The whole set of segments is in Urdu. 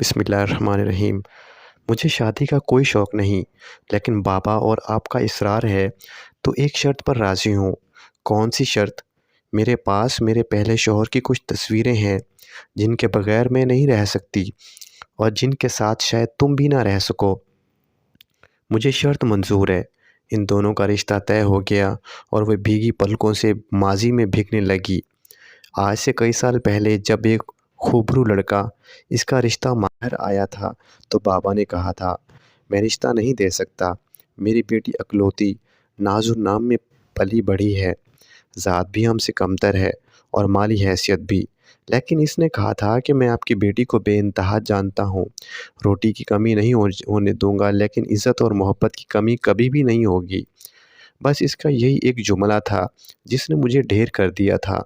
بسم اللہ الرحمن الرحیم۔ مجھے شادی کا کوئی شوق نہیں، لیکن بابا اور آپ کا اصرار ہے تو ایک شرط پر راضی ہوں۔ کون سی شرط؟ میرے پاس میرے پہلے شوہر کی کچھ تصویریں ہیں جن کے بغیر میں نہیں رہ سکتی اور جن کے ساتھ شاید تم بھی نہ رہ سکو۔ مجھے شرط منظور ہے۔ ان دونوں کا رشتہ طے ہو گیا اور وہ بھیگی پلکوں سے ماضی میں بھیگنے لگی۔ آج سے کئی سال پہلے جب ایک خوبرو لڑکا اس کا رشتہ ماہر آیا تھا تو بابا نے کہا تھا، میں رشتہ نہیں دے سکتا، میری بیٹی اکلوتی ناز و نام میں پلی بڑھی ہے، ذات بھی ہم سے کمتر ہے اور مالی حیثیت بھی، لیکن اس نے کہا تھا کہ میں آپ کی بیٹی کو بے انتہا جانتا ہوں، روٹی کی کمی نہیں ہونے دوں گا، لیکن عزت اور محبت کی کمی کبھی بھی نہیں ہوگی۔ بس اس کا یہی ایک جملہ تھا جس نے مجھے ڈھیر کر دیا تھا،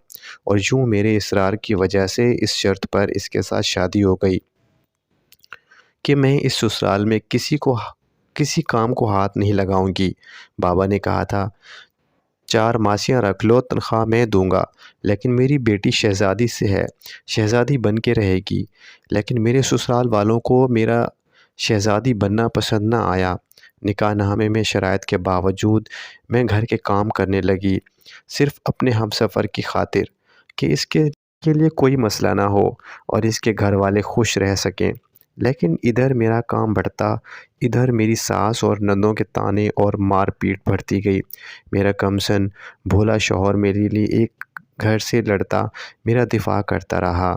اور یوں میرے اصرار کی وجہ سے اس شرط پر اس کے ساتھ شادی ہو گئی کہ میں اس سسرال میں کسی کام کو ہاتھ نہیں لگاؤں گی۔ بابا نے کہا تھا، 4 ماسیاں رکھ لو، تنخواہ میں دوں گا، لیکن میری بیٹی شہزادی سے ہے، شہزادی بن کے رہے گی۔ لیکن میرے سسرال والوں کو میرا شہزادی بننا پسند نہ آیا۔ نکاح نامے میں شرائط کے باوجود میں گھر کے کام کرنے لگی، صرف اپنے ہمسفر کی خاطر کہ اس کے لیے کوئی مسئلہ نہ ہو اور اس کے گھر والے خوش رہ سکیں۔ لیکن ادھر میرا کام بڑھتا، ادھر میری ساس اور نندوں کے طعنے اور مار پیٹ بڑھتی گئی۔ میرا کمسن بھولا شوہر میرے لیے ایک گھر سے لڑتا، میرا دفاع کرتا رہا،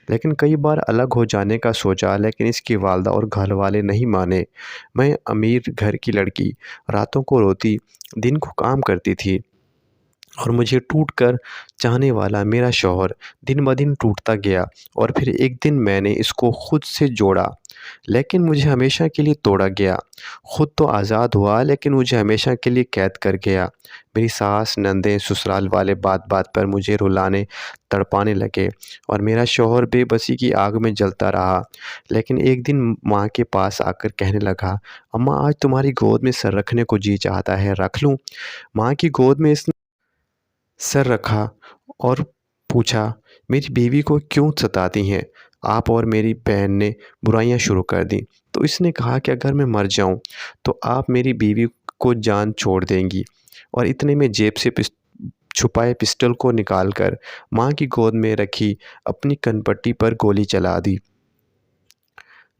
لیکن کئی بار الگ ہو جانے کا سوچا، لیکن اس کی والدہ اور گھر والے نہیں مانے۔ میں امیر گھر کی لڑکی، راتوں کو روتی، دن کو کام کرتی تھی، اور مجھے ٹوٹ کر چاہنے والا میرا شوہر دن بدن ٹوٹتا گیا، اور پھر ایک دن میں نے اس کو خود سے جوڑا، لیکن مجھے ہمیشہ کے لیے توڑا گیا۔ خود تو آزاد ہوا، لیکن مجھے ہمیشہ کے لیے قید کر گیا۔ میری ساس، نندیں، سسرال والے بات بات پر مجھے رلانے تڑپانے لگے، اور میرا شوہر بے بسی کی آگ میں جلتا رہا۔ لیکن ایک دن ماں کے پاس آ کر کہنے لگا، اماں آج تمہاری گود میں سر رکھنے کو جی چاہتا ہے، رکھ لوں؟ ماں کی گود میں اس نے سر رکھا اور پوچھا، میری بیوی کو کیوں ستاتی ہیں؟ آپ اور میری بہن نے برائیاں شروع کر دیں۔ تو اس نے کہا کہ اگر میں مر جاؤں تو آپ میری بیوی کو جان چھوڑ دیں گی، اور اتنے میں جیب سے چھپائے پسٹل کو نکال کر ماں کی گود میں رکھی اپنی کن پٹی پر گولی چلا دی۔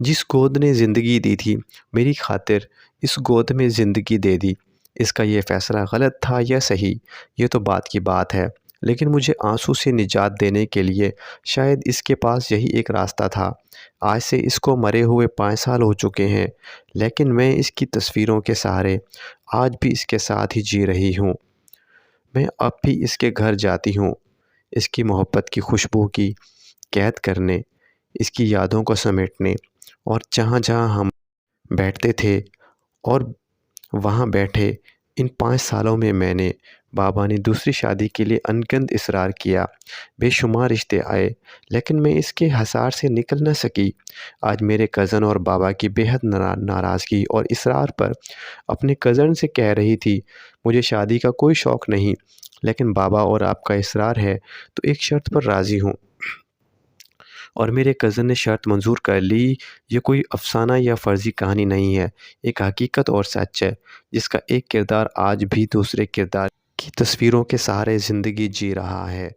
جس گود نے زندگی دی تھی میری خاطر، اس گود میں زندگی دے دی۔ اس کا یہ فیصلہ غلط تھا یا صحیح، یہ تو بات کی بات ہے، لیکن مجھے آنسو سے نجات دینے کے لیے شاید اس کے پاس یہی ایک راستہ تھا۔ آج سے اس کو مرے ہوئے 5 سال ہو چکے ہیں، لیکن میں اس کی تصویروں کے سہارے آج بھی اس کے ساتھ ہی جی رہی ہوں۔ میں اب بھی اس کے گھر جاتی ہوں، اس کی محبت کی خوشبو کی قید کرنے، اس کی یادوں کو سمیٹنے، اور جہاں جہاں ہم بیٹھتے تھے اور وہاں بیٹھے۔ ان 5 سالوں میں نے، بابا نے دوسری شادی کے لیے انگنت اصرار کیا، بے شمار رشتے آئے، لیکن میں اس کے حصار سے نکل نہ سکی۔ آج میرے کزن اور بابا کی بے حد ناراضگی اور اصرار پر اپنے کزن سے کہہ رہی تھی، مجھے شادی کا کوئی شوق نہیں، لیکن بابا اور آپ کا اصرار ہے تو ایک شرط پر راضی ہوں۔ اور میرے کزن نے شرط منظور کر لی۔ یہ کوئی افسانہ یا فرضی کہانی نہیں ہے، ایک حقیقت اور سچ ہے، جس کا ایک کردار آج بھی دوسرے کردار کی تصویروں کے سہارے زندگی جی رہا ہے۔